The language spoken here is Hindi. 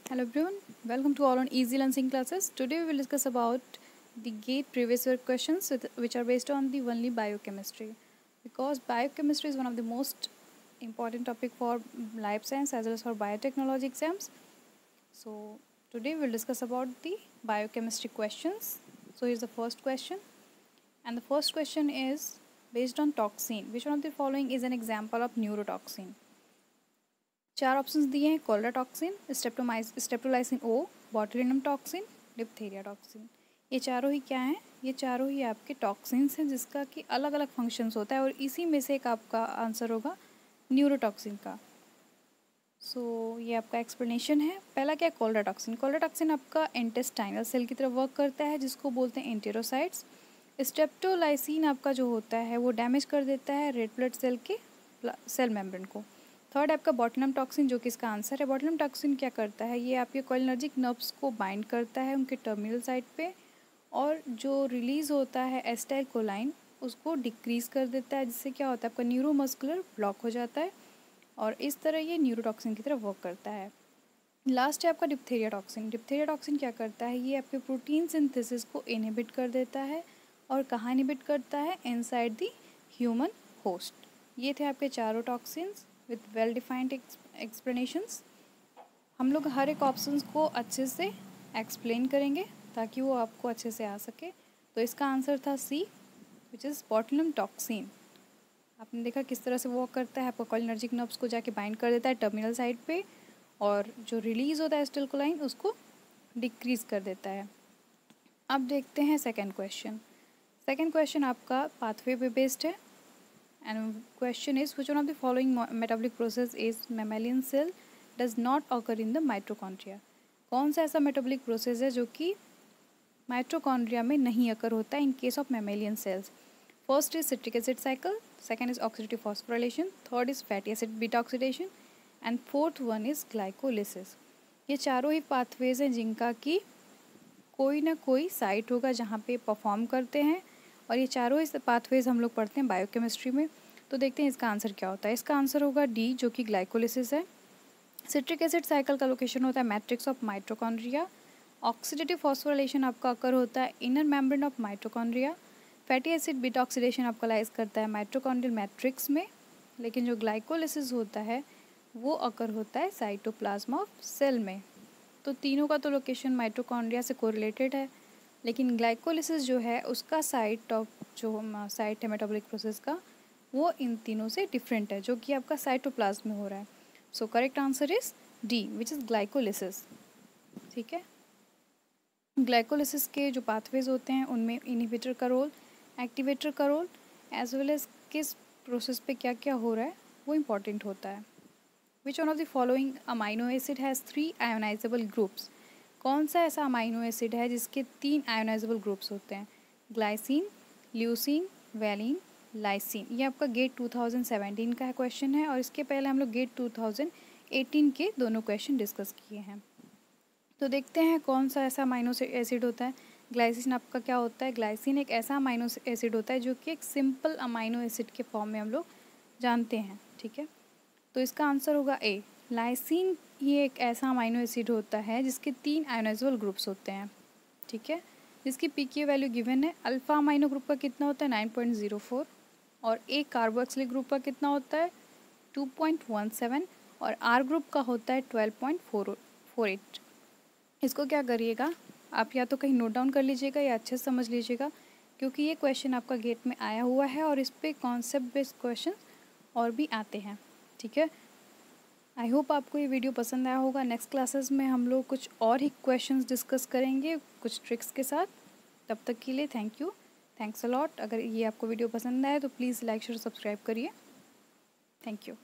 Hello everyone, welcome to all on Easy Learning classes. Today we will discuss about the GATE previous year questions which are based on the only biochemistry. Because biochemistry is one of the most important topic for life science as well as for biotechnology exams. So today we will discuss about the biochemistry questions. So here's the first question, and the first question is based on toxin. Which one of the following is an example of neurotoxin? चार ऑप्शंस दिए हैं। कॉलरा टॉक्सिन, स्टेप्टोलाइसिन ओ, बॉटुलिनम टॉक्सिन, डिप्थीरिया टॉक्सिन। ये चारों ही क्या हैं? ये चारों ही आपके टॉक्सिन्स हैं जिसका कि अलग अलग फंक्शंस होता है और इसी में से एक आपका आंसर होगा न्यूरोटॉक्सिन का। ये आपका एक्सप्लेनेशन है। पहला क्या है? Cholera toxin. कॉलरा टॉक्सिन आपका इंटेस्टाइनल सेल की तरफ वर्क करता है जिसको बोलते हैं एंटेरोसाइट्स। स्टेप्टोलाइसिन आपका जो होता है वो डैमेज कर देता है रेड ब्लड सेल के सेल मेम्ब्रेन को। थर्ड आपका बॉटुलिनम टॉक्सिन जो कि इसका आंसर है। बॉटुलिनम टॉक्सिन क्या करता है? ये आपके कोलिनर्जिक नर्व्स को बाइंड करता है उनके टर्मिनल साइड पे, और जो रिलीज़ होता है एसिटाइल कोलाइन उसको डिक्रीज़ कर देता है, जिससे क्या होता है आपका न्यूरोमस्कुलर ब्लॉक हो जाता है, और इस तरह ये न्यूरोटॉक्सिन की तरफ वर्क करता है। लास्ट है आपका डिप्थीरिया टॉक्सिन। डिप्थीरिया टॉक्सिन क्या करता है? ये आपके प्रोटीन सिंथेसिस को इनहिबिट कर देता है, और कहाँ इनहिबिट करता है? Inside the human host. ये थे आपके चारों toxins with well defined explanations. हम लोग हर एक ऑप्शंस को अच्छे से एक्सप्लेन करेंगे ताकि वो आपको अच्छे से आ सके। तो इसका आंसर था सी, विच इज़ बॉटुलिनम टॉक्सिन। आपने देखा किस तरह से वो करता है, आपको कोलिनर्जिक नर्व्स को जाके बाइंड कर देता है टर्मिनल साइड पे, और जो रिलीज़ होता है एसिटाइलकोलाइन उसको डिक्रीज़ कर देता है। अब देखते हैं सेकेंड क्वेश्चन। सेकेंड क्वेश्चन आपका पाथवे पे बेस्ड है, and question is which one of the following metabolic process is mammalian cell does not occur in the mitochondria? कौन सा ऐसा मेटाबॉलिक प्रोसेस है जो कि माइटोकॉन्ड्रिया में नहीं अकर होता है in case of mammalian cells? First is citric acid cycle, second is oxidative phosphorylation, third is fatty acid beta oxidation, and fourth one is glycolysis. ये चारों ही पाथवेज हैं जिनका कि कोई ना कोई साइट होगा जहाँ पे परफॉर्म करते हैं, और ये चारों इस पाथवेज हम लोग पढ़ते हैं बायोकेमिस्ट्री में। तो देखते हैं इसका आंसर क्या होता है। इसका आंसर होगा डी, जो कि ग्लाइकोलिसिस है। सिट्रिक एसिड साइकिल का लोकेशन होता है matrix of mitochondria. Oxidative phosphorylation आपका अकर होता है inner membrane of mitochondria. Fatty acid beta oxidation आपका लाइज करता है माइटोकॉन्ड्रियल मैट्रिक्स में, लेकिन जो ग्लाइकोलिसिस होता है वो अकर होता है साइटोप्लाज्म ऑफ सेल में। तो तीनों का तो लोकेशन माइटोकॉन्ड्रिया से कोरिलेटेड है, लेकिन ग्लाइकोलिसिस जो है उसका साइट है मेटाबॉलिक प्रोसेस का, वो इन तीनों से डिफरेंट है, जो कि आपका साइटोप्लाज्म में हो रहा है। So correct answer is D, which is glycolysis. ठीक है, ग्लाइकोलिसिस के जो पाथवेज होते हैं उनमें इनहिबिटर का रोल, एक्टिवेटर का रोल, एज वेल एज किस प्रोसेस पे क्या क्या हो रहा है वो इम्पॉर्टेंट होता है। Which one of the following amino acid has 3 ionisable groups? कौन सा ऐसा अमाइनो एसिड है जिसके 3 आयोनाइजेबल ग्रुप्स होते हैं? Glycine, leucine, valine, lysine. ये आपका गेट 2017 का क्वेश्चन है, और इसके पहले हम लोग गेट 2018 के दोनों क्वेश्चन डिस्कस किए हैं। तो देखते हैं कौन सा ऐसा अमाइनो एसिड होता है। ग्लाइसिन आपका क्या होता है? ग्लाइसिन एक ऐसा अमाइनो एसिड होता है जो कि एक सिंपल अमाइनो एसिड के फॉर्म में हम लोग जानते हैं। ठीक है, तो इसका आंसर होगा ए, लाइसिन। ये एक ऐसा अमाइनो एसिड होता है जिसके 3 आयोनाइजेबल ग्रुप्स होते हैं। ठीक है, जिसकी पीके वैल्यू गिवन है। अल्फा अमाइनो ग्रुप का कितना होता है? 9.04, और ए कार्बोक्सिलिक ग्रुप का कितना होता है? 2.17, और आर ग्रुप का होता है 12.48। इसको क्या करिएगा, आप या तो कहीं नोट डाउन कर लीजिएगा या अच्छे से समझ लीजिएगा, क्योंकि ये क्वेश्चन आपका गेट में आया हुआ है और इस पर कॉन्सेप्ट बेस्ड क्वेश्चन और भी आते हैं। ठीक है, आई होप आपको ये वीडियो पसंद आया होगा। नेक्स्ट क्लासेस में हम लोग कुछ और ही क्वेश्चंस डिस्कस करेंगे कुछ ट्रिक्स के साथ। तब तक के लिए thank you, thanks a lot. अगर ये आपको वीडियो पसंद आए तो प्लीज़ लाइक शेयर सब्सक्राइब करिए। Thank you.